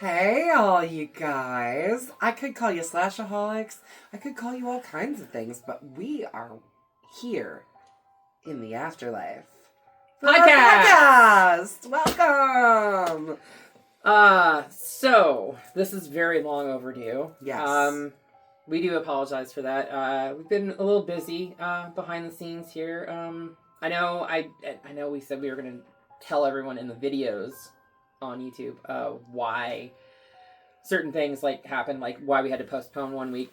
Hey, all you guys. I could call you slashaholics. I could call you all kinds of things, but we are here in the Afterlife. Podcast! Welcome! So, this is very long overdue. Yes. We do apologize for that. We've been a little busy, behind the scenes here. I know we said we were going to tell everyone in the videos on YouTube, why certain things happened, like why we had to postpone 1 week.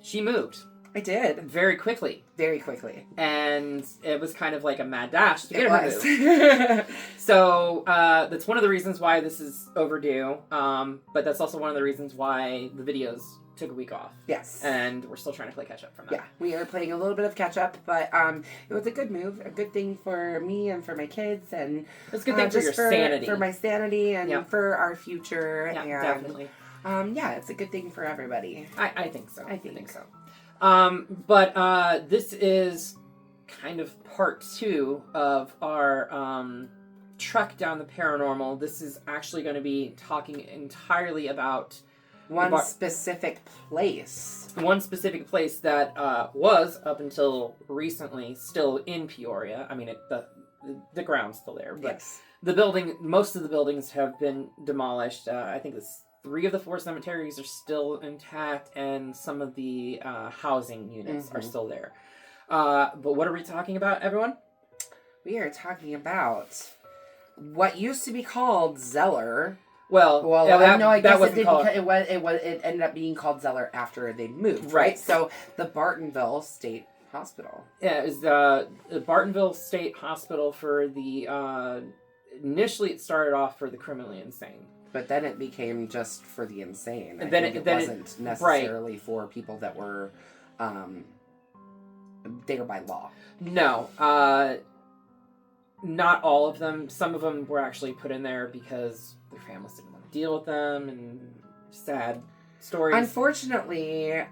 She moved. I did. Very quickly. Very quickly. And it was kind of like a mad dash to get her moved. So, that's one of the reasons why this is overdue. But that's also one of the reasons why the videos took a week off. Yes. And we're still trying to play catch up from that. Yeah, we are playing a little bit of catch up, but it was a good move, a good thing for me and for my kids, and it's a good thing for your sanity. For my sanity and for our future. Yeah, and, definitely. It's a good thing for everybody. I think so. I think so. But this is kind of part 2 of our trek down the paranormal. This is actually going to be talking entirely about one specific place. One specific place that was, up until recently, still in Peoria. I mean, the ground's still there, but yes. Most of the buildings have been demolished. I think it's 3 of the 4 cemeteries are still intact, and some of the housing units are still there. But what are we talking about, everyone? We are talking about what used to be called Zeller. I guess it ended up being called Zeller after they moved, right? So the Bartonville State Hospital. Yeah, it was the Bartonville State Hospital for the. Initially, it started off for the criminally insane. But then it became just for the insane. And it wasn't necessarily for people that were there by law. No, not all of them. Some of them were actually put in there because their families didn't want to deal with them, and sad stories. Unfortunately,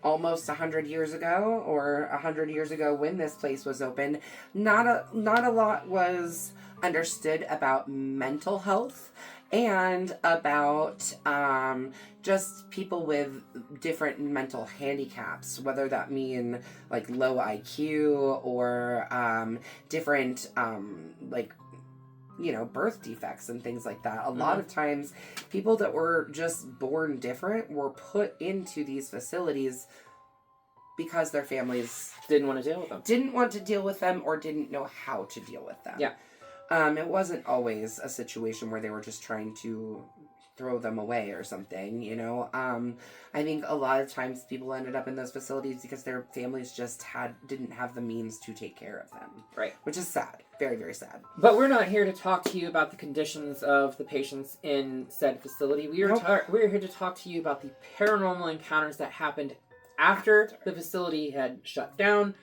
almost 100 years ago, or 100 years ago when this place was opened, not a lot was understood about mental health and about just people with different mental handicaps, whether that mean like low IQ or different birth defects and things like that. A lot of times people that were just born different were put into these facilities because their families didn't want to deal with them. Or didn't know how to deal with them. Yeah. It wasn't always a situation where they were just trying to throw them away or something, I think a lot of times people ended up in those facilities because their families just didn't have the means to take care of them. Right. Which is sad. Very, very sad. But we're not here to talk to you about the conditions of the patients in said facility. We're here to talk to you about the paranormal encounters that happened after the facility had shut down.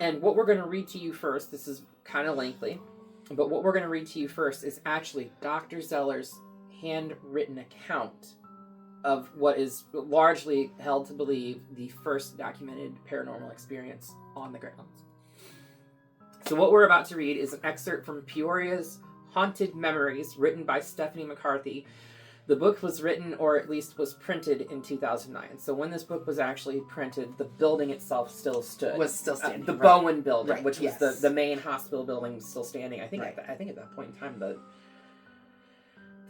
And what we're going to read to you first, this is kind of lengthy, but what we're going to read to you first is actually Dr. Zeller's handwritten account of what is largely held to believe the first documented paranormal experience on the grounds. So what we're about to read is an excerpt from Peoria's Haunted Memories, written by Stephanie McCarthy. The book was written, or at least was printed, in 2009. So when this book was actually printed, the building itself still stood. Was still standing. The Bowen building, right, which was the main hospital building, was still standing. I think at that point in time, the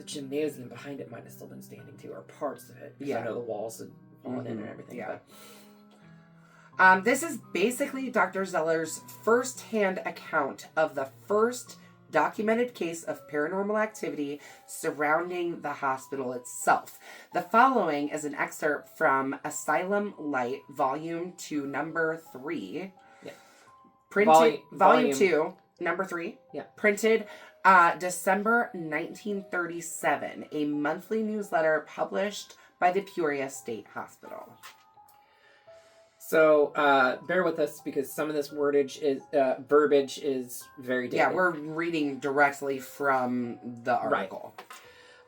gymnasium behind it might have still been standing too, or parts of it. Because I know the walls had fallen in and everything. Yeah. But this is basically Dr. Zeller's first-hand account of the first documented case of paranormal activity surrounding the hospital itself. The following is an excerpt from Asylum Light, Volume 2, Number 3. Yeah. Printed, Volume 2, Number 3. Yeah. Printed December 1937, a monthly newsletter published by the Peoria State Hospital. So, bear with us because some of this verbiage is very dated. Yeah, we're reading directly from the article.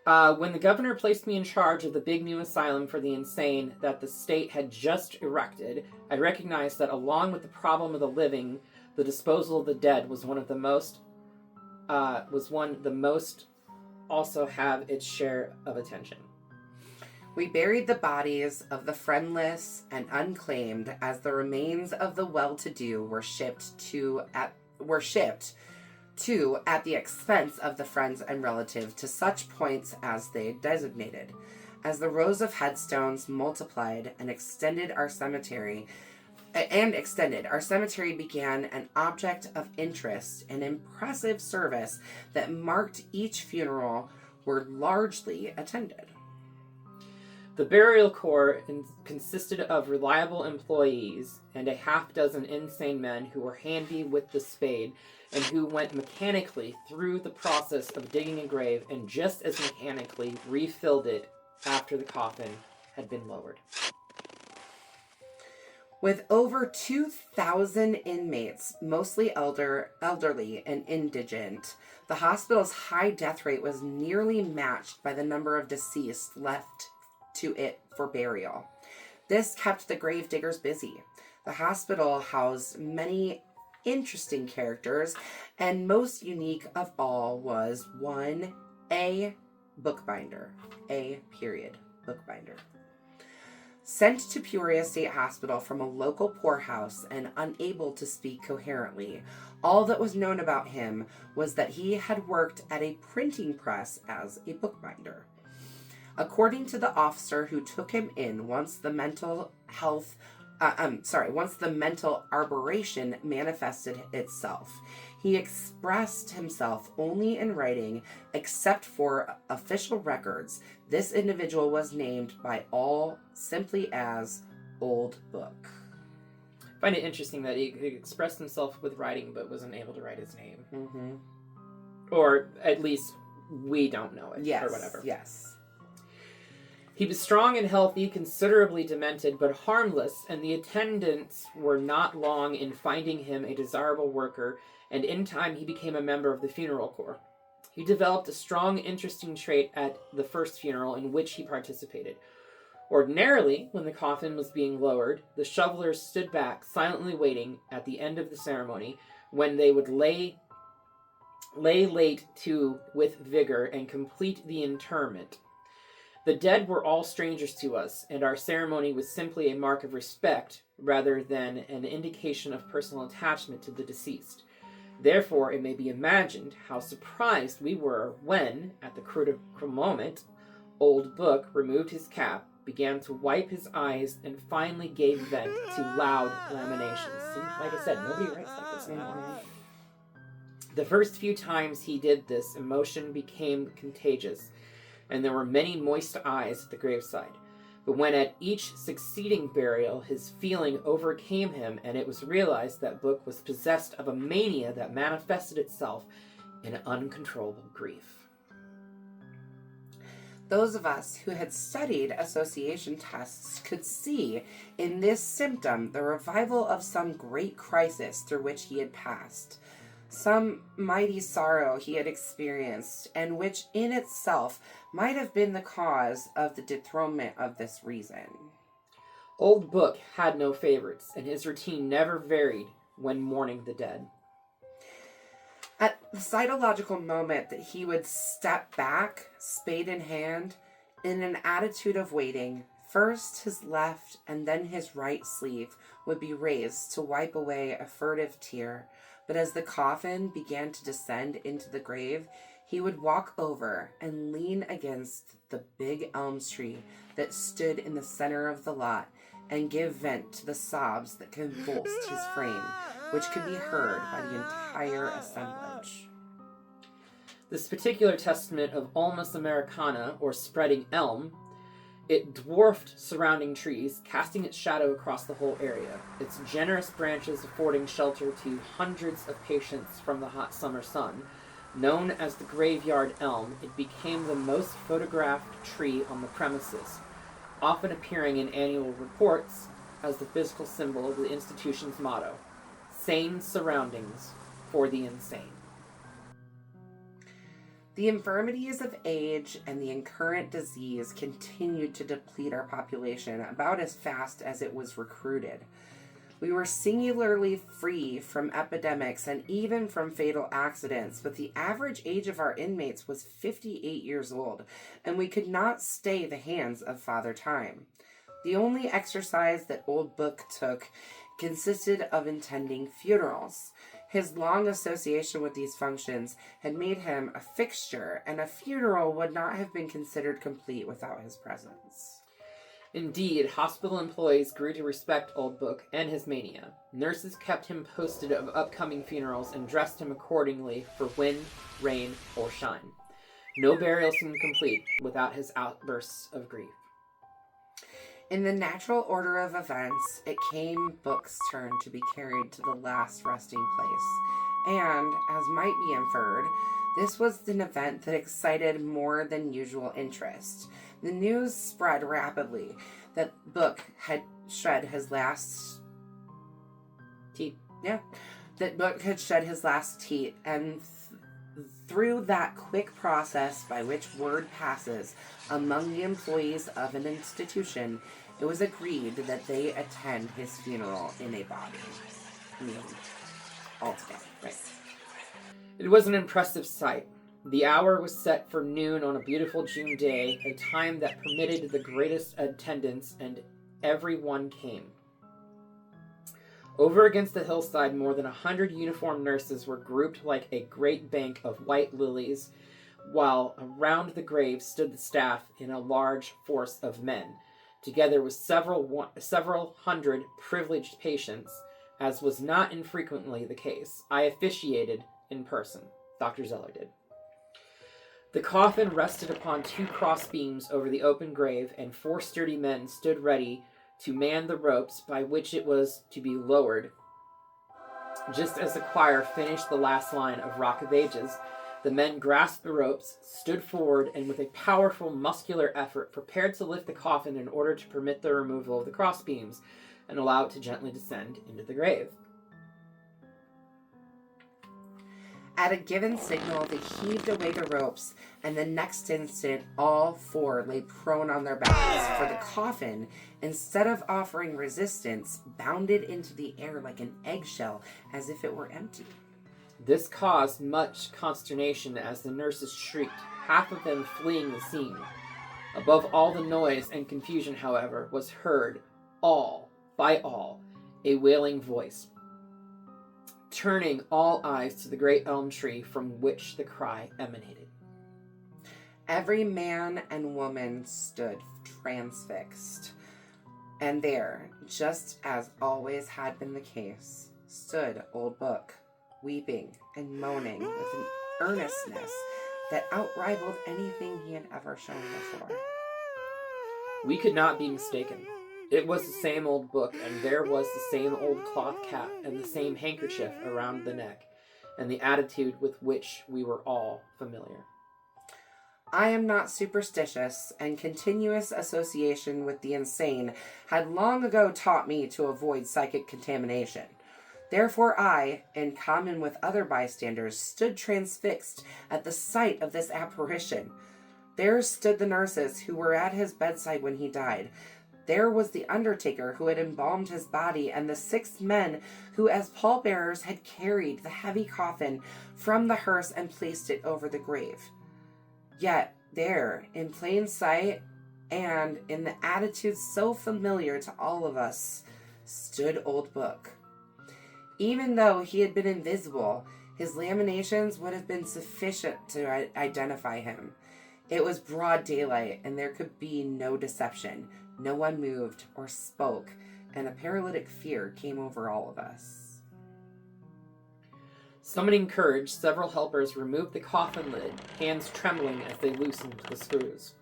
Right. When the governor placed me in charge of the big new asylum for the insane that the state had just erected, I recognized that along with the problem of the living, the disposal of the dead was one of the most also have its share of attention. We buried the bodies of the friendless and unclaimed as the remains of the well-to-do were shipped to at the expense of the friends and relatives to such points as they designated. As the rows of headstones multiplied and extended, our cemetery began an object of interest and impressive service that marked each funeral were largely attended. The burial corps consisted of reliable employees and a half-dozen insane men who were handy with the spade and who went mechanically through the process of digging a grave and just as mechanically refilled it after the coffin had been lowered. With over 2,000 inmates, mostly elderly and indigent, the hospital's high death rate was nearly matched by the number of deceased left to it for burial. This kept the grave diggers busy. The hospital housed many interesting characters, and most unique of all was a bookbinder. Sent to Peoria State Hospital from a local poorhouse and unable to speak coherently, all that was known about him was that he had worked at a printing press as a bookbinder. According to the officer who took him in, once the mental aberration manifested itself, he expressed himself only in writing, except for official records. This individual was named by all simply as Old Book. I find it interesting that he expressed himself with writing but wasn't able to write his name. Mm-hmm. Or at least we don't know it, or whatever. Yes. He was strong and healthy, considerably demented, but harmless, and the attendants were not long in finding him a desirable worker, and in time he became a member of the funeral corps. He developed a strong, interesting trait at the first funeral in which he participated. Ordinarily, when the coffin was being lowered, the shovelers stood back, silently waiting at the end of the ceremony, when they would lay late to with vigor and complete the interment. The dead were all strangers to us, and our ceremony was simply a mark of respect rather than an indication of personal attachment to the deceased. Therefore, it may be imagined how surprised we were when, at the critical moment, Old Book removed his cap, began to wipe his eyes, and finally gave vent to loud lamentations. See, like I said, nobody writes like this anymore. The first few times he did this, emotion became contagious, and there were many moist eyes at the graveside. But when at each succeeding burial his feeling overcame him, and it was realized that Book was possessed of a mania that manifested itself in uncontrollable grief. Those of us who had studied association tests could see in this symptom the revival of some great crisis through which he had passed, some mighty sorrow he had experienced, and which in itself might have been the cause of the dethronement of this reason. Old Book had no favorites, and his routine never varied when mourning the dead. At the psychological moment that he would step back, spade in hand, in an attitude of waiting, first his left and then his right sleeve would be raised to wipe away a furtive tear, but as the coffin began to descend into the grave, he would walk over and lean against the big elm tree that stood in the center of the lot and give vent to the sobs that convulsed his frame, which could be heard by the entire assemblage. This particular testament of Ulmus americana, or spreading elm, it dwarfed surrounding trees, casting its shadow across the whole area, its generous branches affording shelter to hundreds of patients from the hot summer sun. Known as the graveyard elm, it became the most photographed tree on the premises, often appearing in annual reports as the physical symbol of the institution's motto, sane surroundings for the insane. The infirmities of age and the incurrent disease continued to deplete our population about as fast as it was recruited. We were singularly free from epidemics and even from fatal accidents, but the average age of our inmates was 58 years old, and we could not stay the hands of Father Time. The only exercise that Old Book took consisted of attending funerals. His long association with these functions had made him a fixture, and a funeral would not have been considered complete without his presence. Indeed, hospital employees grew to respect Old Book and his mania. Nurses kept him posted of upcoming funerals and dressed him accordingly for wind, rain, or shine. No burial seemed complete without his outbursts of grief. In the natural order of events, it came Book's turn to be carried to the last resting place. And, as might be inferred, this was an event that excited more than usual interest. The news spread rapidly that Book had shed his last teeth. Yeah, that Book had shed his last teeth, and through that quick process by which word passes among the employees of an institution, it was agreed that they attend his funeral in a body. All together, right? It was an impressive sight. The hour was set for noon on a beautiful June day, a time that permitted the greatest attendance, and everyone came. Over against the hillside, more than 100 uniformed nurses were grouped like a great bank of white lilies, while around the grave stood the staff in a large force of men, together with several hundred privileged patients, as was not infrequently the case. I officiated in person. Dr. Zeller did. The coffin rested upon 2 cross beams over the open grave, and 4 sturdy men stood ready to man the ropes by which it was to be lowered. Just as the choir finished the last line of Rock of Ages, the men grasped the ropes, stood forward, and with a powerful muscular effort prepared to lift the coffin in order to permit the removal of the cross beams and allow it to gently descend into the grave. At a given signal, they heaved away the ropes, and the next instant, all 4 lay prone on their backs, for the coffin, instead of offering resistance, bounded into the air like an eggshell, as if it were empty. This caused much consternation as the nurses shrieked, half of them fleeing the scene. Above all the noise and confusion, however, was heard, by all, a wailing voice, turning all eyes to the great elm tree from which the cry emanated. Every man and woman stood transfixed, and there, just as always had been the case, stood Old Book, weeping and moaning with an earnestness that outrivaled anything he had ever shown before. We could not be mistaken. It was the same Old Book, and there was the same old cloth cap and the same handkerchief around the neck, and the attitude with which we were all familiar. I am not superstitious, and continuous association with the insane had long ago taught me to avoid psychic contamination. Therefore I, in common with other bystanders, stood transfixed at the sight of this apparition. There stood the nurses who were at his bedside when he died. There was the undertaker who had embalmed his body, and the 6 men who as pallbearers had carried the heavy coffin from the hearse and placed it over the grave. Yet there, in plain sight, and in the attitude so familiar to all of us, stood Old Book. Even though he had been invisible, his laminations would have been sufficient to identify him. It was broad daylight, and there could be no deception. No one moved or spoke, and a paralytic fear came over all of us. Summoning courage, several helpers removed the coffin lid, hands trembling as they loosened the screws.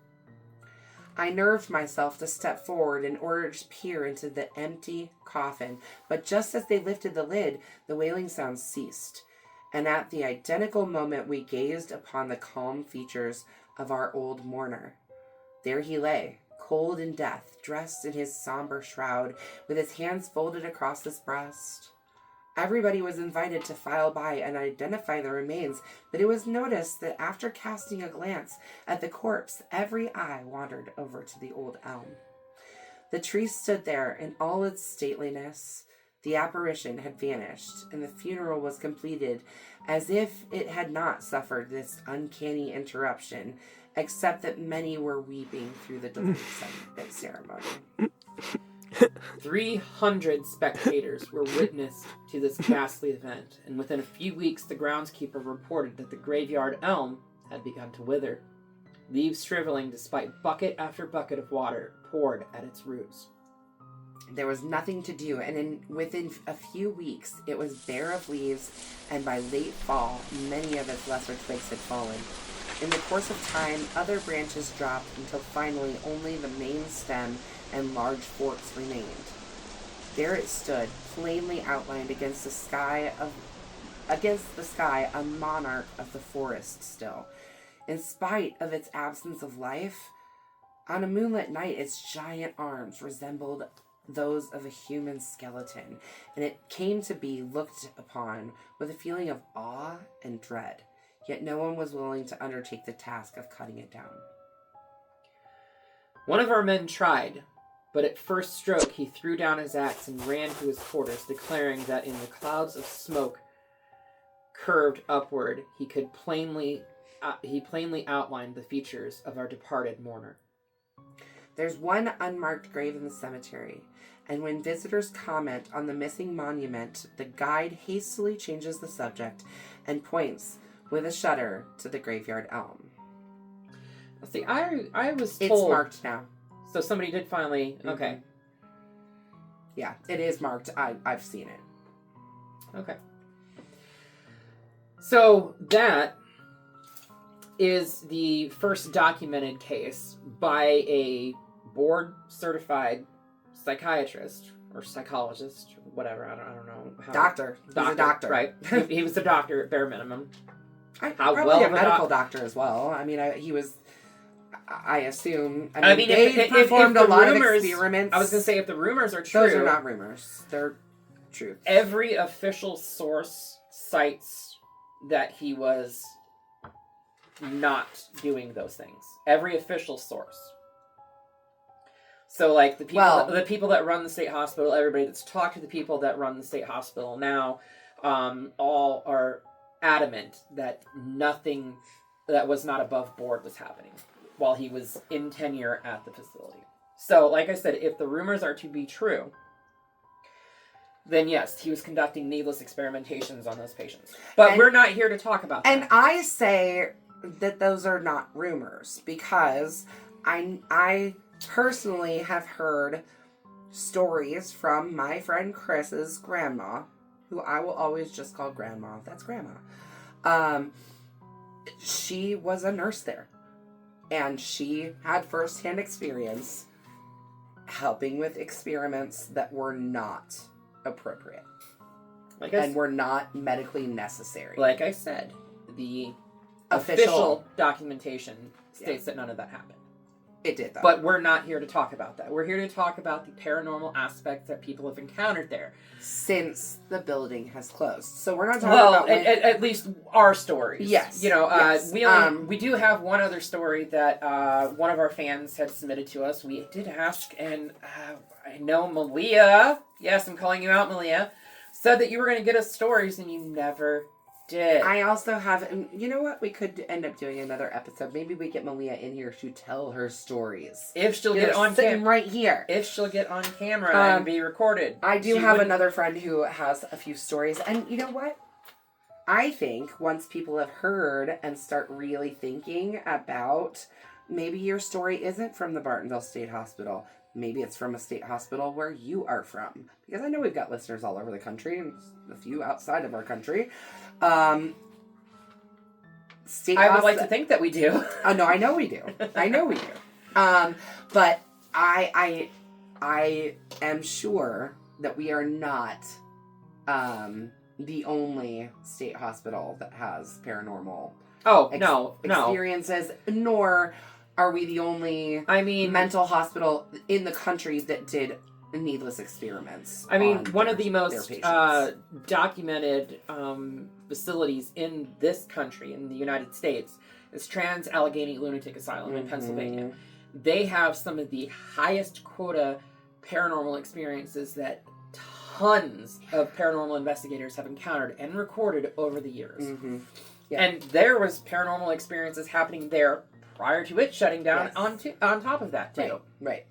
I nerved myself to step forward in order to peer into the empty coffin, but just as they lifted the lid, the wailing sounds ceased, and at the identical moment we gazed upon the calm features of our old mourner. There he lay, cold in death, dressed in his somber shroud, with his hands folded across his breast. Everybody was invited to file by and identify the remains, but it was noticed that after casting a glance at the corpse, every eye wandered over to the old elm. The tree stood there in all its stateliness, The apparition had vanished, and the funeral was completed as if it had not suffered this uncanny interruption, except that many were weeping through the delivery ceremony. 300 spectators were witness to this ghastly event, and within a few weeks the groundskeeper reported that the graveyard elm had begun to wither, leaves shriveling despite bucket after bucket of water poured at its roots. There was nothing to do, and within a few weeks it was bare of leaves, and by late fall many of its lesser twigs had fallen. In the course of time, other branches dropped until finally only the main stem and large forks remained. There it stood, plainly outlined against the sky, a monarch of the forest still. In spite of its absence of life, on a moonlit night its giant arms resembled those of a human skeleton, and it came to be looked upon with a feeling of awe and dread. Yet no one was willing to undertake the task of cutting it down. One of our men tried, but at first stroke he threw down his axe and ran to his quarters, declaring that in the clouds of smoke curved upward, he plainly outlined the features of our departed mourner. There's one unmarked grave in the cemetery, and when visitors comment on the missing monument, the guide hastily changes the subject and points with a shudder to the graveyard elm. See, I was told... It's marked now. So somebody did finally... Mm-hmm. Okay. Yeah, it is marked. I've seen it. Okay. So that is the first documented case by a board-certified psychiatrist or psychologist, whatever. I don't know. Doctor. He's a doctor. Right. He was a doctor at bare minimum. Probably a medical doctor as well. I mean, he was... I assume. I mean, they performed a lot of experiments. I was going to say, if the rumors are true... Those are not rumors. They're true. Every official source cites that he was not doing those things. Every official source. So, like, the people that run the state hospital, everybody that's talked to the people that run the state hospital now, all are adamant that nothing that was not above board was happening while he was in tenure at the facility. So, like I said, if the rumors are to be true, then yes, he was conducting needless experimentations on those patients. But we're not here to talk about that. And I say that those are not rumors because I personally have heard stories from my friend Chris's grandma, who I will always just call grandma. That's grandma. She was a nurse there. And she had firsthand experience helping with experiments that were not appropriate. And were not medically necessary. Like I said, the official documentation states that none of that happened. It did, though. But we're not here to talk about that. We're here to talk about the paranormal aspects that people have encountered there. Since the building has closed. So we're not talking about... at least our stories. Yes. You know, yes. We do have one other story that one of our fans had submitted to us. We did ask, and I know Malia, yes, I'm calling you out, Malia, said that you were going to get us stories, and you never did. I also have, you know what? We could end up doing another episode. Maybe we get Malia in here to tell her stories. If she'll get on camera. Right here. If she'll get on camera and be recorded. I do have another friend who has a few stories. And you know what? I think once people have heard and start really thinking about maybe your story isn't from the Bartonville State Hospital. Maybe it's from a state hospital where you are from. Because I know we've got listeners all over the country and a few outside of our country. I would like to think that we do. Oh, no, I know we do. But I am sure that we are not the only state hospital that has paranormal experiences, nor are we the only mental hospital in the country that did needless experiments. I mean, one of the most documented facilities in this country, in the United States, is Trans-Allegheny Lunatic Asylum in Pennsylvania. They have some of the highest quota paranormal experiences that tons of paranormal investigators have encountered and recorded over the years. Mm-hmm. Yeah. And there was paranormal experiences happening there prior to it shutting down on top of that, too. Right.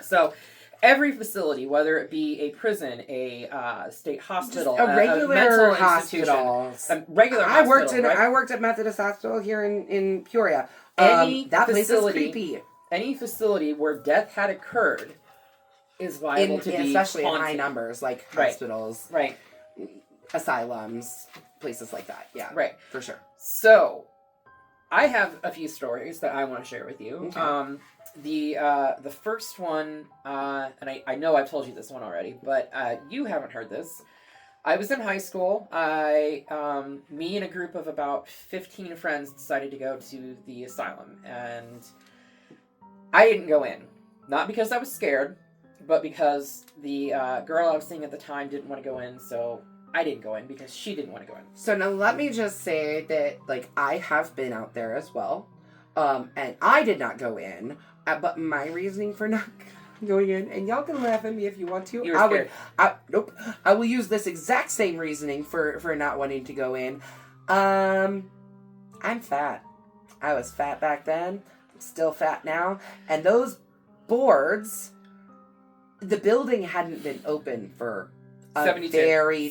So, every facility, whether it be a prison, a state hospital, a regular mental hospital, institution, a regular hospital, I worked at Methodist Hospital here in Peoria. That place is creepy. Any facility where death had occurred is liable to be especially haunted. in high numbers, like hospitals, right, asylums, places like that. Yeah, right, for sure. So, I have a few stories that I want to share with you. Okay. The first one, and I know I've told you this one already, but you haven't heard this. I was in high school. Me and a group of about 15 friends decided to go to the asylum, and I didn't go in. Not because I was scared, but because the girl I was seeing at the time didn't want to go in, so I didn't go in because she didn't want to go in. So now let me just say that, like, I have been out there as well, and I did not go in, but my reasoning for not going in, and y'all can laugh at me if you want to. You were scared. Nope. I will use this exact same reasoning for not wanting to go in. I'm fat. I was fat back then. I'm still fat now. And those boards, the building hadn't been open for a 72.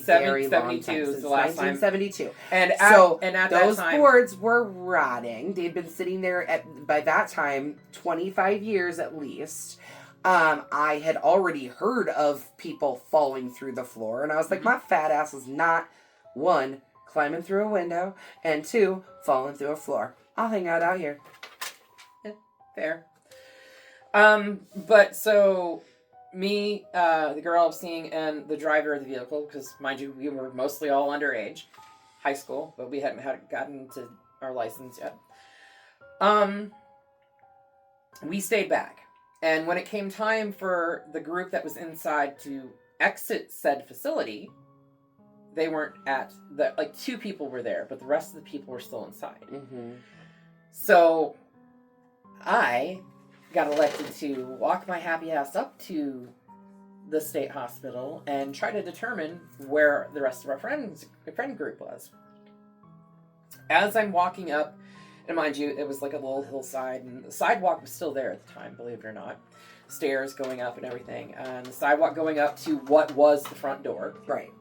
very long time. 72 is Since the last time. 1972. And at those that time, boards were rotting. They'd been sitting there by that time 25 years at least. I had already heard of people falling through the floor, and I was like, my fat ass is not, one, climbing through a window, and two, falling through a floor. I'll hang out here. Yeah, fair. But so me, the girl I was seeing, and the driver of the vehicle, because mind you, we were mostly all underage, high school, but we hadn't gotten to our license yet. We stayed back. And when it came time for the group that was inside to exit said facility, they weren't like 2 people were there, but the rest of the people were still inside. Mm-hmm. So I got elected to walk my happy ass up to the state hospital and try to determine where the rest of our friend group was. As I'm walking up, and mind you, it was like a little hillside, and the sidewalk was still there at the time, believe it or not. Stairs going up and everything, and the sidewalk going up to what was the front door. Right.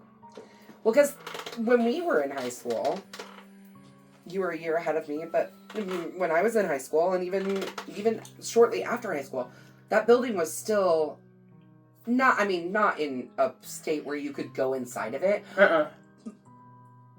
Well, because when we were in high school, you were a year ahead of me, but when I was in high school, and even shortly after high school, that building was still not in a state where you could go inside of it.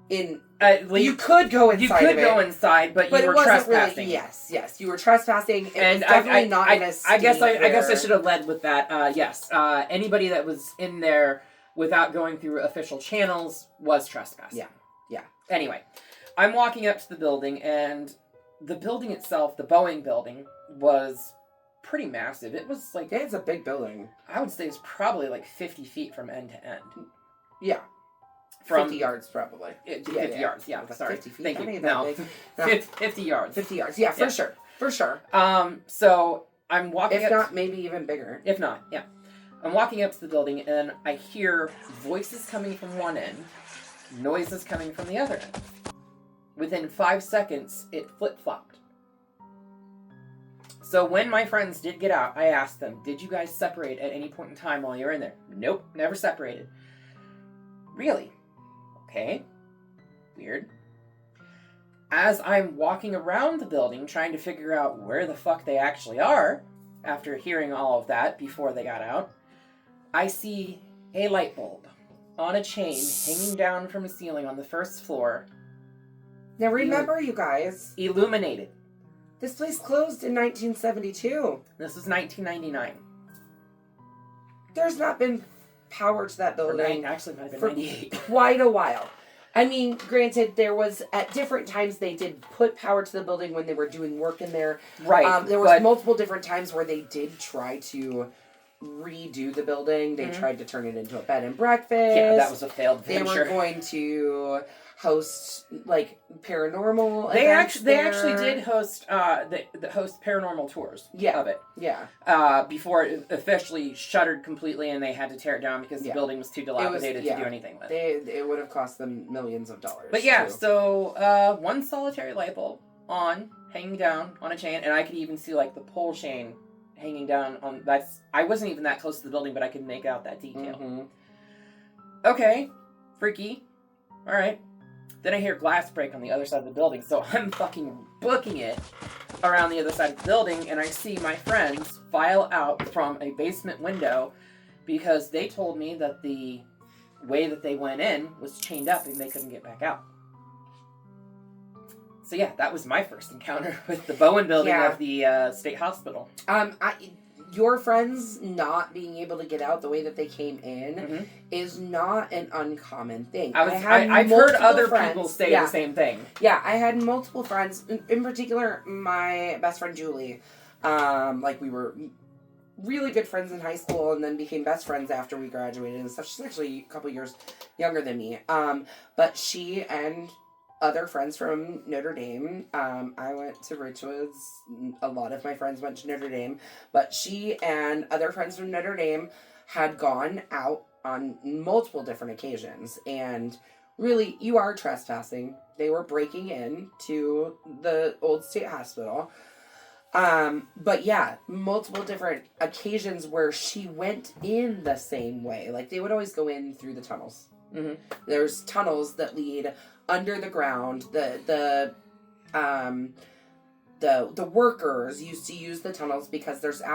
You could go inside. You could go inside, but you were trespassing. Really, yes, you were trespassing. And was definitely not in a state I guess I should have led with that. Yes, anybody that was in there without going through official channels was trespassing. Yeah. Anyway, I'm walking up to the building, and the building itself, the Boeing building, was pretty massive. It was like it's a big building. I would say it's probably like 50 feet from end to end. Yeah. From 50 yards, probably. 50 yards, yeah. Sorry. 50 feet. Thank you. No. 50 yards. 50 yards, yeah, for sure. So I'm walking If not, maybe even bigger. If not, yeah. I'm walking up to the building, and I hear voices coming from one end, noises coming from the other end. Within 5 seconds, it flip-flopped. So when my friends did get out, I asked them, did you guys separate at any point in time while you were in there? Nope, never separated. Really? Okay. Weird. As I'm walking around the building trying to figure out where the fuck they actually are, after hearing all of that before they got out, I see a light bulb on a chain hanging down from a ceiling on the first floor. Now remember, you guys, illuminated. This place closed in 1972. This is 1999. There's not been power to that building. Actually, might have been for 98. Quite a while. I mean, granted, there was, at different times, they did put power to the building when they were doing work in there. Right. There was multiple different times where they did try to redo the building. They tried to turn it into a bed and breakfast. Yeah, that was a failed venture. They were going to host like paranormal. They actually there. did host the host paranormal tours of it. Yeah. Before it officially shuttered completely and they had to tear it down because the building was too dilapidated to do anything with. It would have cost them millions of dollars. But yeah, so one solitary light bulb hanging down on a chain, and I could even see like the pole chain hanging down on I wasn't even that close to the building, but I could make out that detail. Mm-hmm. Okay, freaky. All right. Then I hear glass break on the other side of the building, so I'm fucking booking it around the other side of the building, and I see my friends file out from a basement window because they told me that the way that they went in was chained up and they couldn't get back out. So yeah, that was my first encounter with the Bowen building of the state hospital. Your friends not being able to get out the way that they came in is not an uncommon thing. I've heard other people say the same thing. Yeah, I had multiple friends, in particular my best friend Julie. We were really good friends in high school and then became best friends after we graduated and stuff. She's actually a couple years younger than me. But she and other friends from Notre Dame. I went to Richwoods. A lot of my friends went to Notre Dame. But she and other friends from Notre Dame had gone out on multiple different occasions. And really, you are trespassing. They were breaking in to the old state hospital. But yeah, multiple different occasions where she went in the same way. Like, they would always go in through the tunnels. Mm-hmm. There's tunnels that lead under the ground. The workers used to use the tunnels because there's the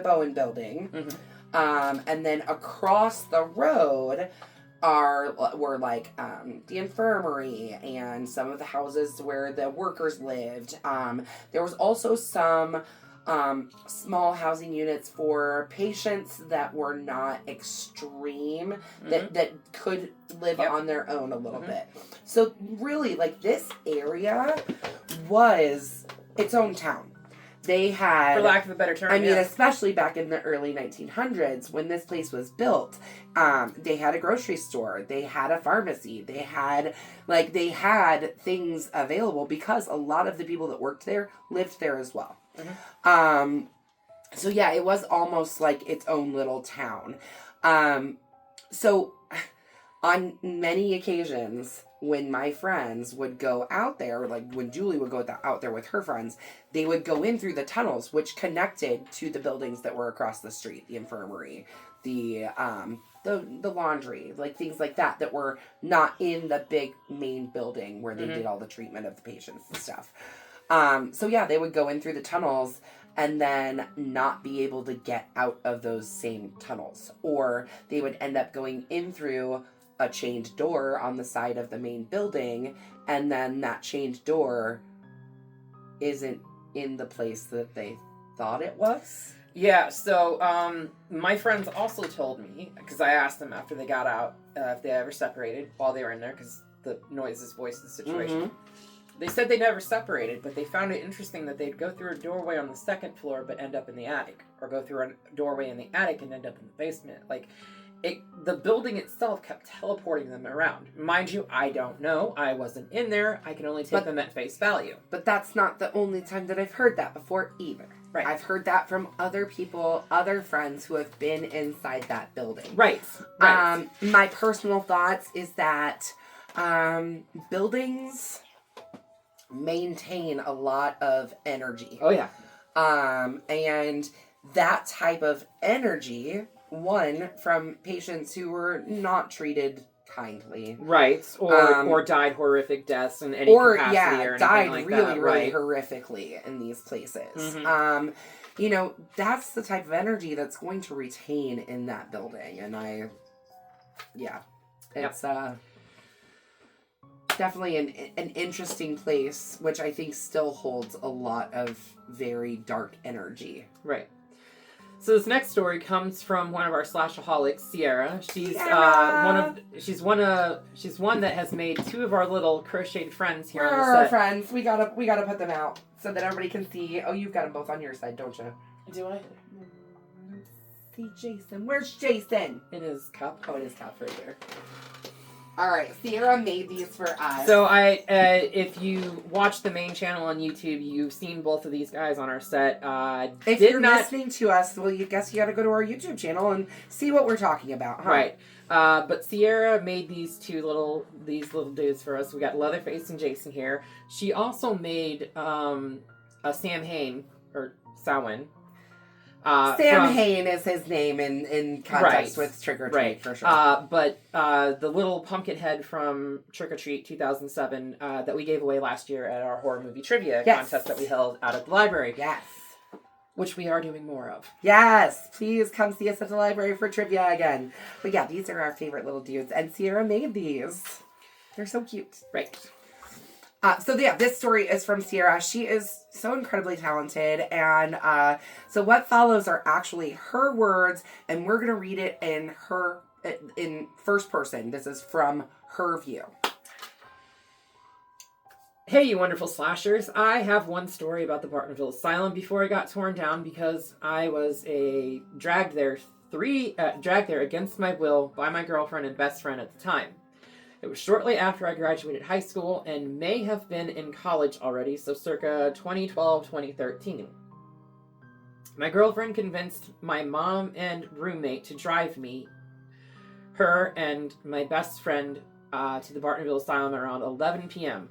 Bowen building, and then across the road were the infirmary and some of the houses where the workers lived. There was also some small housing units for patients that were not extreme, that could live on their own a little bit. So really, this area was its own town. They had, for lack of a better term, especially back in the early 1900s when this place was built, they had a grocery store, they had a pharmacy, they had things available because a lot of the people that worked there lived there as well. So yeah, it was almost like its own little town. So on many occasions when my friends would go out there, when Julie would go out there with her friends, they would go in through the tunnels, which connected to the buildings that were across the street, the infirmary, the laundry, things like that were not in the big main building where they did all the treatment of the patients and stuff. So yeah, they would go in through the tunnels and then not be able to get out of those same tunnels. Or they would end up going in through a chained door on the side of the main building, and then that chained door isn't in the place that they thought it was. Yeah, so my friends also told me, because I asked them after they got out if they ever separated while they were in there, because the noises voiced the situation. They said they never separated, but they found it interesting that they'd go through a doorway on the second floor but end up in the attic, or go through a doorway in the attic and end up in the basement. The building itself kept teleporting them around. Mind you, I don't know. I wasn't in there. I can only take them at face value. But that's not the only time that I've heard that before either. Right. I've heard that from other people, other friends who have been inside that building. Right. My personal thoughts is that buildings maintain a lot of energy. Oh, yeah. And that type of energy, one, from patients who were not treated kindly. Right. Or died horrific deaths in any capacity or anything died like really, that. really horrifically in these places. That's the type of energy that's going to retain in that building. And it's definitely an interesting place, which I think still holds a lot of very dark energy. Right. So this next story comes from one of our slashaholics, Sierra. She's one that has made two of our little crocheted friends here on the set. Our friends. We gotta put them out so that everybody can see. Oh, you've got them both on your side, don't you? Do I? See Jason. Where's Jason? In his cup. Oh, in his cup right there. All right, Sierra made these for us. So if you watch the main channel on YouTube, you've seen both of these guys on our set. If you're listening to us, well, you guess you got to go to our YouTube channel and see what we're talking about, huh? Right. But Sierra made these little dudes for us. We got Leatherface and Jason here. She also made a Sam Hain or Samhain. Sam Hain is his name in context with Trick or Treat, for sure. But the little pumpkin head from Trick or Treat 2007 that we gave away last year at our horror movie trivia contest that we held out at the library. Yes. Which we are doing more of. Yes. Please come see us at the library for trivia again. But yeah, these are our favorite little dudes. And Sierra made these. They're so cute. Right. So yeah, this story is from Sierra. She is so incredibly talented, and so what follows are actually her words, and we're gonna read it in first person. This is from her view. Hey, you wonderful slashers! I have one story about the Bartonville Asylum before it got torn down because I was dragged there against my will by my girlfriend and best friend at the time. It was shortly after I graduated high school and may have been in college already, so circa 2012, 2013. My girlfriend convinced my mom and roommate to drive me, her and my best friend, to the Bartonville Asylum around 11 p.m.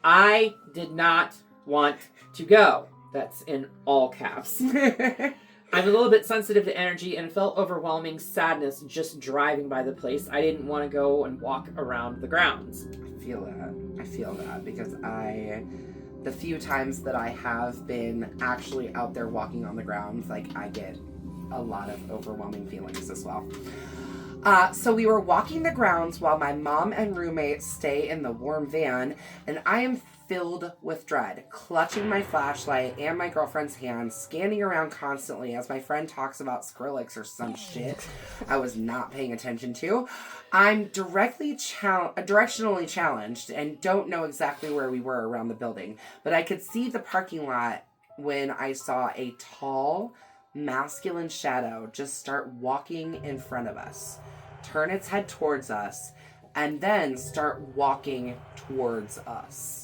I did not want to go. That's in all caps. I'm a little bit sensitive to energy and felt overwhelming sadness just driving by the place. I didn't want to go and walk around the grounds. I feel that because the few times that I have been actually out there walking on the grounds, like I get a lot of overwhelming feelings as well. So we were walking the grounds while my mom and roommate stay in the warm van, and I am filled with dread, clutching my flashlight and my girlfriend's hand, scanning around constantly as my friend talks about Skrillex or some shit I was not paying attention to. I'm directionally challenged and don't know exactly where we were around the building, but I could see the parking lot when I saw a tall, masculine shadow just start walking in front of us, turn its head towards us, and then start walking towards us.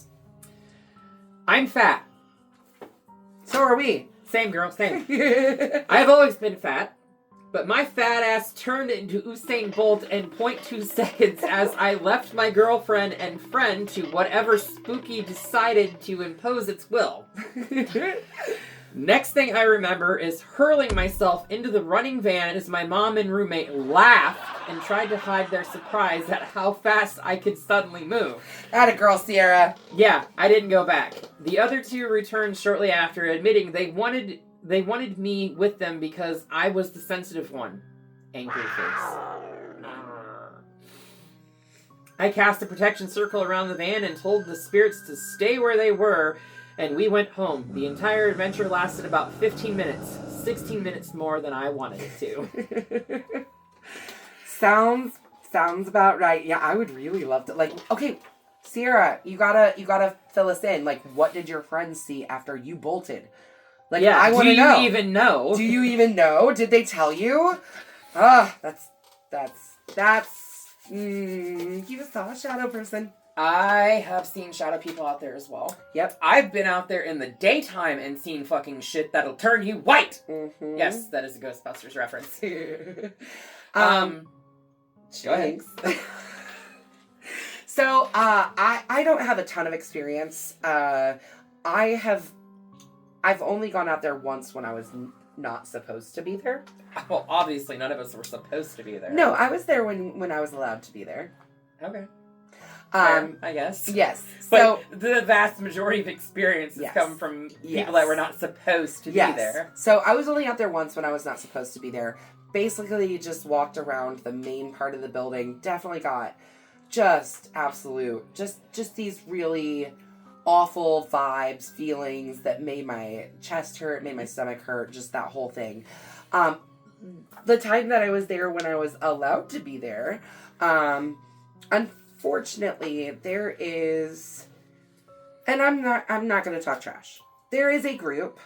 I'm fat. So are we. Same girl, same. I've always been fat, but my fat ass turned into Usain Bolt in 0.2 seconds as I left my girlfriend and friend to whatever spooky decided to impose its will. Next thing I remember is hurling myself into the running van as my mom and roommate laughed and tried to hide their surprise at how fast I could suddenly move. Atta girl, Sierra. Yeah, I didn't go back. The other two returned shortly after, admitting they wanted me with them because I was the sensitive one. Angry face. I cast a protection circle around the van and told the spirits to stay where they were, and we went home. The entire adventure lasted about 15 minutes. 16 minutes more than I wanted it to. Sounds about right. Yeah, I would really love to. Like, okay, Sierra, you gotta fill us in. Like, what did your friends see after you bolted? Like, yeah, I want to know. Do you even know? Do you even know? Did they tell you? You saw a shadow person. I have seen shadow people out there as well. Yep. I've been out there in the daytime and seen fucking shit that'll turn you white. Mm-hmm. Yes, that is a Ghostbusters reference. Go ahead. So, I don't have a ton of experience. I've only gone out there once when I was not supposed to be there. Well, obviously none of us were supposed to be there. No, I was there when I was allowed to be there. Okay. Fair, I guess. Yes. But the vast majority of experiences come from people that were not supposed to be there. So I was only out there once when I was not supposed to be there. Basically, just walked around the main part of the building. Definitely got just these really awful vibes, feelings that made my chest hurt, made my stomach hurt, just that whole thing. The time that I was there when I was allowed to be there, unfortunately, there is, and I'm not going to talk trash. There is a group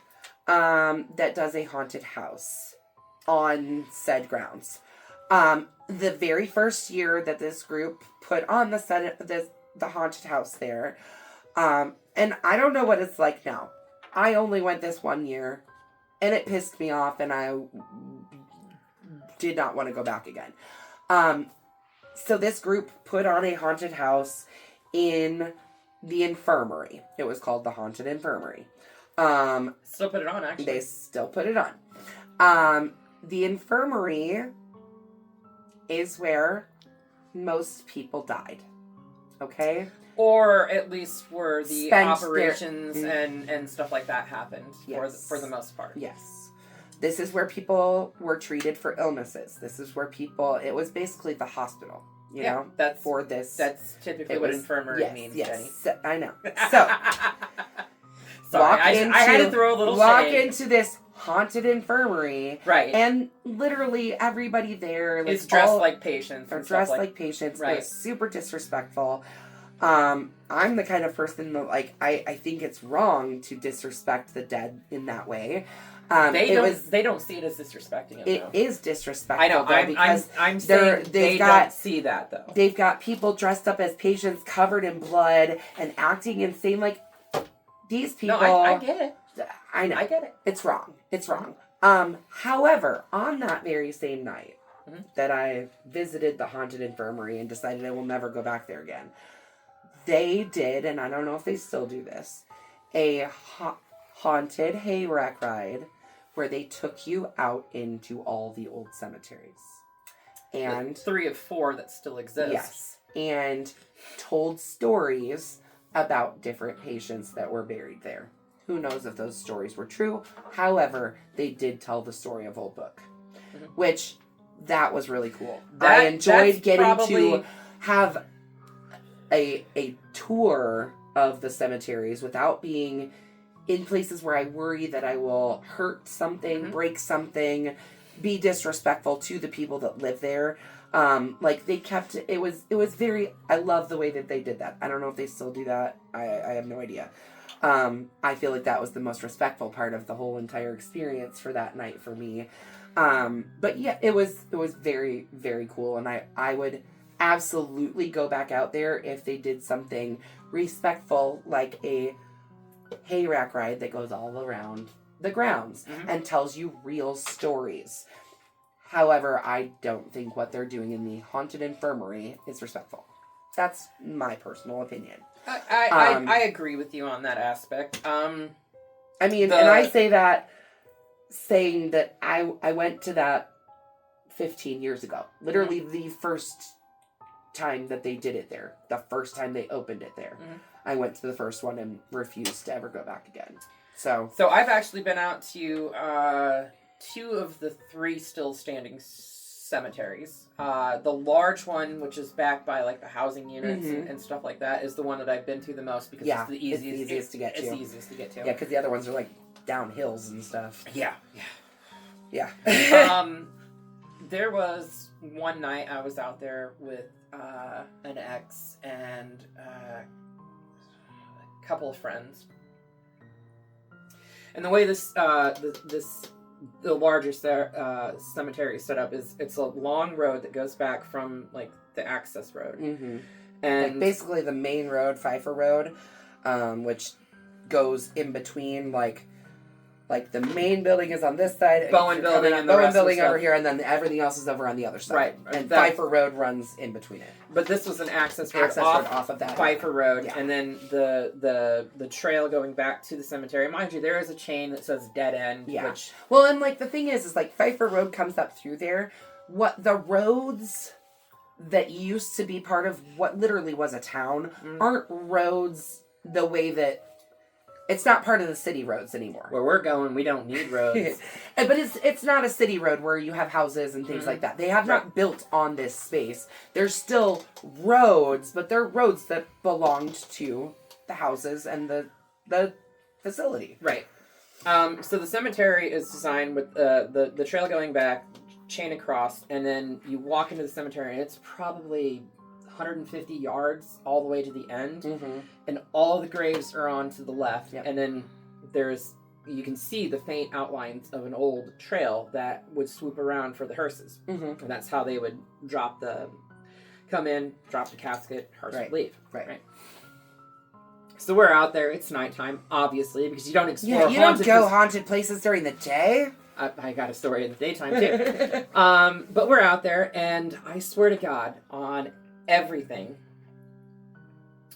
that does a haunted house on said grounds. The very first year that this group put on the haunted house there, and I don't know what it's like now. I only went this one year, and it pissed me off, and I did not want to go back again. So this group put on a haunted house in the infirmary. It was called the Haunted Infirmary. Still put it on, actually. They still put it on. The infirmary is where most people died. Okay? Or at least where the Spent operations and stuff like that happened, yes. for the most part. Yes. This is where people were treated for illnesses. This is where it was basically the hospital, you know, that's typically what infirmary means, Jenny. So, I know. So, sorry, I had to throw a little shade. Into this haunted infirmary. Right. And literally everybody there is dressed like patients. Or dressed like patients. Right. It was super disrespectful. I'm the kind of person that, like, I think it's wrong to disrespect the dead in that way. They don't see it as disrespecting it, though. It is disrespectful. I know. I'm saying they don't see that, though. They've got people dressed up as patients, covered in blood, and acting insane. Like, these people... No, I get it. I know. I get it. It's wrong. It's wrong. However, on that very same night that I visited the haunted infirmary and decided I will never go back there again, they did, and I don't know if they still do this, a haunted hayride ride where they took you out into all the old cemeteries. And 3 of 4 that still exist. Yes. And told stories about different patients that were buried there. Who knows if those stories were true. However, they did tell the story of Old Book. Which, that was really cool. I enjoyed getting to have a tour of the cemeteries without being in places where I worry that I will hurt something, break something, be disrespectful to the people that live there. Like, they kept it was very, I love the way that they did that. I don't know if they still do that. I have no idea. I feel like that was the most respectful part of the whole entire experience for that night for me. But yeah, it was very, very cool. And I would absolutely go back out there if they did something respectful, like a hayrack ride that goes all around the grounds and tells you real stories. However, I don't think what they're doing in the haunted infirmary is respectful. That's my personal opinion. I agree with you on that aspect. I mean, and I say that saying that I went to that 15 years ago. Literally the first time that they did it there. The first time they opened it there. I went to the first one and refused to ever go back again. So I've actually been out to 2 of the 3 still standing cemeteries. The large one, which is back by like the housing units and stuff like that, is the one that I've been to the most because it's the easiest to get to. It's the easiest to get to. Yeah, because the other ones are like down hills and stuff. Yeah. There was one night I was out there with an ex and a couple of friends, and the way the larger cemetery is set up is it's a long road that goes back from like the access road, and like basically the main road, Pfeiffer Road, which goes in between like the main building is on this side, Bowen Building, and Bowen Building over here, and then everything else is over on the other side. Right, and Pfeiffer Road runs in between it. But this was an access road off of that Pfeiffer Road, and then the trail going back to the cemetery. Mind you, there is a chain that says dead end. Yeah. Well, and like the thing is like Pfeiffer Road comes up through there. What the roads that used to be part of what literally was a town aren't roads the way that. It's not part of the city roads anymore. Where we're going, we don't need roads. But it's not a city road where you have houses and things like that. They have not built on this space. There's still roads, but they're roads that belonged to the houses and the facility. Right. So the cemetery is designed with the trail going back, chain across, and then you walk into the cemetery, and it's probably 150 yards all the way to the end, and all the graves are on to the left, and then there's you can see the faint outlines of an old trail that would swoop around for the hearses. Mm-hmm. And that's how they would come in, drop the casket, hearse would leave. Right. So we're out there. It's nighttime, obviously, because you don't explore Yeah, you don't go haunted places during the day. I got a story in the daytime, too. But we're out there, and I swear to God, on everything,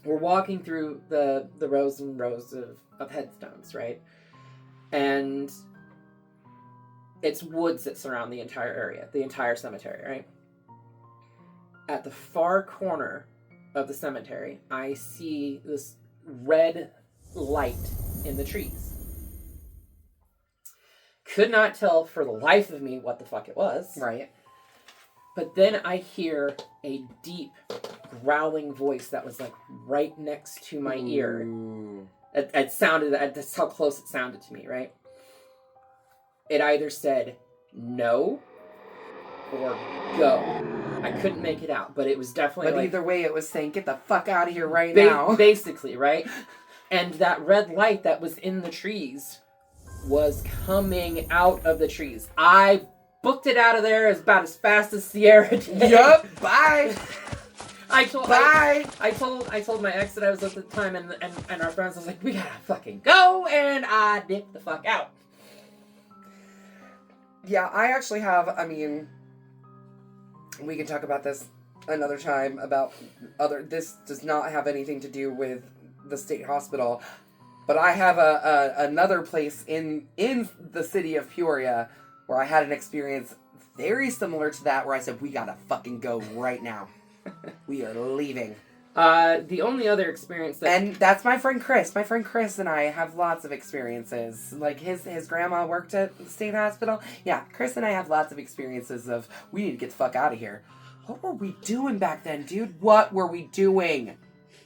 we're walking through the rows and rows of headstones, right? And it's woods that surround the entire area, the entire cemetery, right? At the far corner of the cemetery, I see this red light in the trees. Could not tell for the life of me what the fuck it was. Right. But then I hear a deep growling voice that was like right next to my ear. It sounded, that's how close it sounded to me, right? It either said no or go. I couldn't make it out, but it was definitely But either way, it was saying, get the fuck out of here right now. Basically, right? And that red light that was in the trees was coming out of the trees. I booked it out of there about as fast as Sierra did. Yup, bye. I told my ex that I was with at the time, and our friends was like, we gotta fucking go, and I dipped the fuck out. Yeah, I actually have, we can talk about this another time about this does not have anything to do with the state hospital, but I have another place in the city of Peoria where I had an experience very similar to that, where I said, we gotta fucking go right now. We are leaving. The only other experience and that's my friend Chris. My friend Chris and I have lots of experiences. Like, his grandma worked at the state hospital. Yeah, Chris and I have lots of experiences of, we need to get the fuck out of here. What were we doing back then, dude? What were we doing?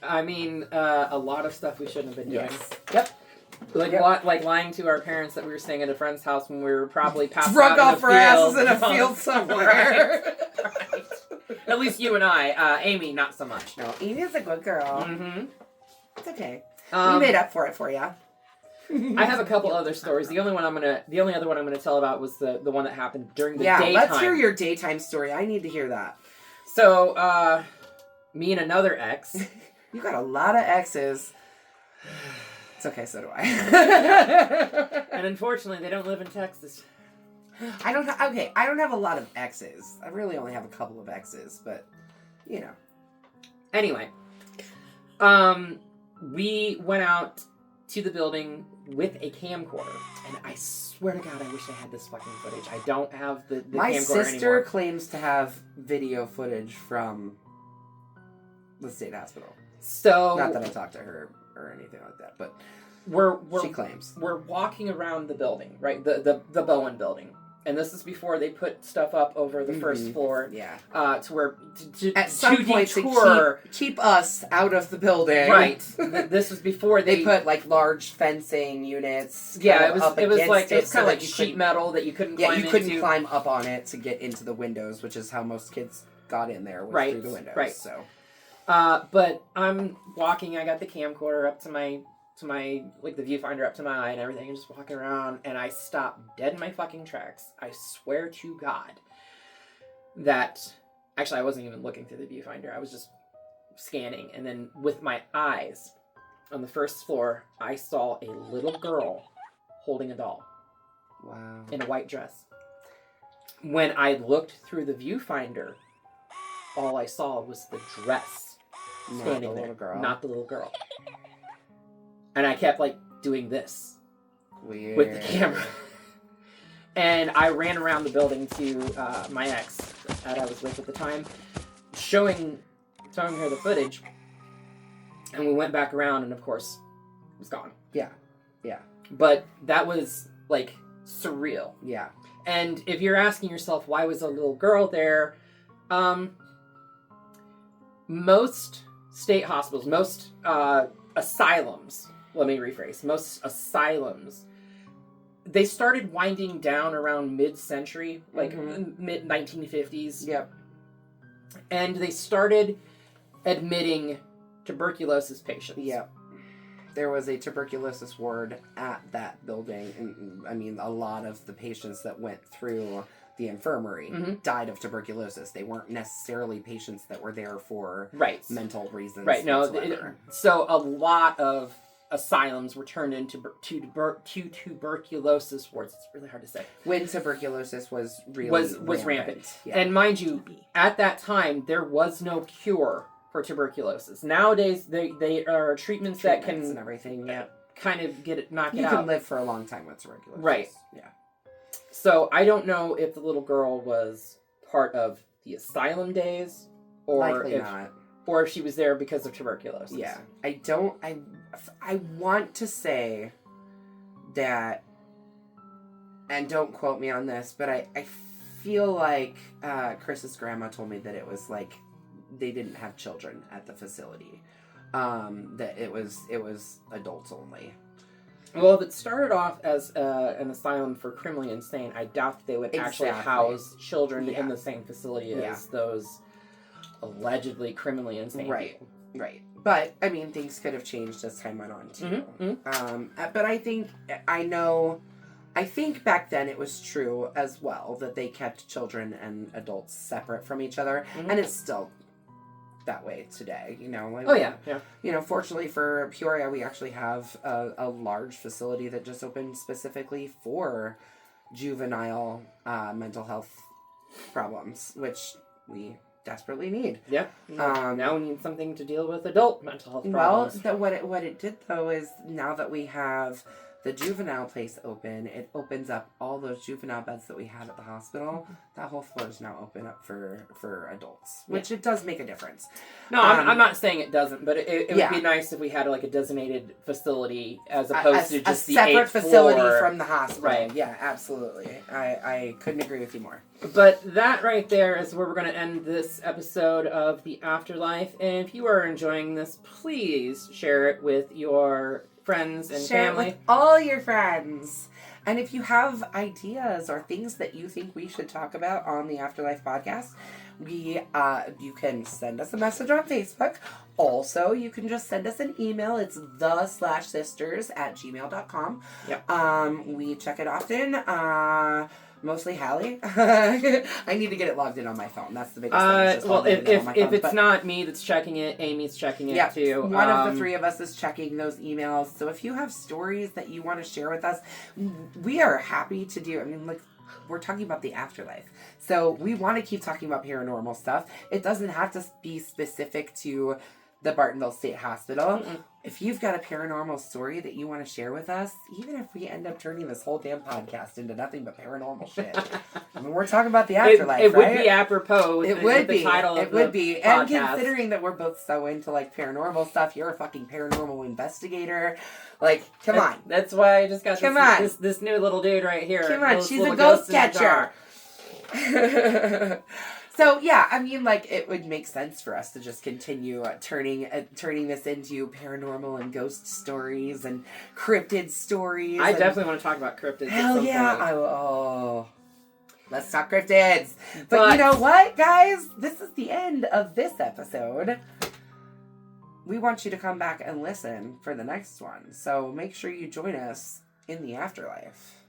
I mean, a lot of stuff we shouldn't have been doing. Yes. Yep. Like lying to our parents that we were staying at a friend's house when we were probably passed drunk out off our asses in a field somewhere. Right. At least you and I. Amy, not so much. No, Amy's a good girl. Mm-hmm. It's okay. We made up for it for you. I have a couple other stories. The only other one I'm gonna tell about was the one that happened during the daytime. Yeah, let's hear your daytime story. I need to hear that. So, me and another ex. You got a lot of exes. It's okay, so do I. And unfortunately, they don't live in Texas. I don't have a lot of exes. I really only have a couple of exes, but, you know. Anyway, we went out to the building with a camcorder, and I swear to God, I wish I had this fucking footage. I don't have the My camcorder sister anymore. claims to have video footage from the state hospital. So, not that I talked to her or anything like that, but she claims. We're walking around the building, right? The Bowen building. And this is before they put stuff up over the first floor. Yeah. To where at some point to keep us out of the building. Right. This was before they put like large fencing units. Yeah, it was kind of like sheet sheet metal that you couldn't climb into. Yeah, you couldn't climb up on it to get into the windows, which is how most kids got in there, was through the windows. Right. So but I'm walking, I got the camcorder up to my like the viewfinder up to my eye and everything, and just walking around, and I stopped dead in my fucking tracks. I swear to God that actually I wasn't even looking through the viewfinder. I was just scanning, and then with my eyes on the first floor, I saw a little girl holding a doll. Wow. In a white dress. When I looked through the viewfinder, all I saw was the dress standing there, not the little girl. And I kept, like, doing this. Weird. With the camera. And I ran around the building to my ex that I was with at the time, showing her the footage. And we went back around, and of course, it was gone. Yeah. Yeah. But that was, like, surreal. Yeah. And if you're asking yourself, why was a little girl there? Most state hospitals, most asylums... Let me rephrase. Most asylums, they started winding down around mid-century, like mid-1950s. Yep. And they started admitting tuberculosis patients. Yep. there was a tuberculosis ward at that building. And, I mean, a lot of the patients that went through the infirmary died of tuberculosis. They weren't necessarily patients that were there for mental reasons. Right. No. So a lot of asylums were turned into tuberculosis wards. It's really hard to say. When tuberculosis was really rampant. Yeah. And mind you, at that time there was no cure for tuberculosis. Nowadays they are treatments that can and everything. Yeah. Kind of knock it out. You can live for a long time with tuberculosis. Right. Yeah. So I don't know if the little girl was part of the asylum days, or if she was there because of tuberculosis. Yeah, I want to say that, and don't quote me on this, but I feel like Chris's grandma told me that it was like they didn't have children at the facility, that it was adults only. Well, if it started off as an asylum for criminally insane, I doubt that they would actually house children in the same facility as those allegedly criminally insane people. Right. But, I mean, things could have changed as time went on, too. But I think back then it was true as well that they kept children and adults separate from each other. And it's still that way today, you know. Like, you know, fortunately for Peoria, we actually have a large facility that just opened specifically for juvenile mental health problems, which we desperately need. Yeah. Now we need something to deal with adult mental health problems. Well, what it did though is now that we have the juvenile place open, it opens up all those juvenile beds that we had at the hospital. That whole floor is now open up for adults, which it does make a difference. No, I'm not saying it doesn't, but it would be nice if we had like a designated facility as opposed to just the separate facility from the hospital. Right. Yeah, absolutely. I couldn't agree with you more. But that right there is where we're going to end this episode of The Afterlife. And if you are enjoying this, please share it with your friends and family. Share it with all your friends. And if you have ideas or things that you think we should talk about on the Afterlife podcast, you can send us a message on Facebook. Also, you can just send us an email. It's the/sisters@gmail.com. Yep. We check it often. Mostly Hallie. I need to get it logged in on my phone. That's the biggest thing. Well, if it's not me that's checking it, Amy's checking it too. One of the three of us is checking those emails. So if you have stories that you want to share with us, we are happy to do. I mean, like, we're talking about the afterlife. So we want to keep talking about paranormal stuff. It doesn't have to be specific to the Bartonville State Hospital. If you've got a paranormal story that you want to share with us, even if we end up turning this whole damn podcast into nothing but paranormal shit. I mean, we're talking about the afterlife, it right? Would be apropos with the title of the podcast. And considering that we're both so into, like, paranormal stuff, you're a fucking paranormal investigator. Like, come on. That's why I just got this new little dude right here. Come on, she's a ghost catcher. So, yeah, I mean, like, it would make sense for us to just continue turning this into paranormal and ghost stories and cryptid stories. I definitely want to talk about cryptids. Hell yeah. Let's talk cryptids. But you know what, guys? This is the end of this episode. We want you to come back and listen for the next one. So make sure you join us in the afterlife.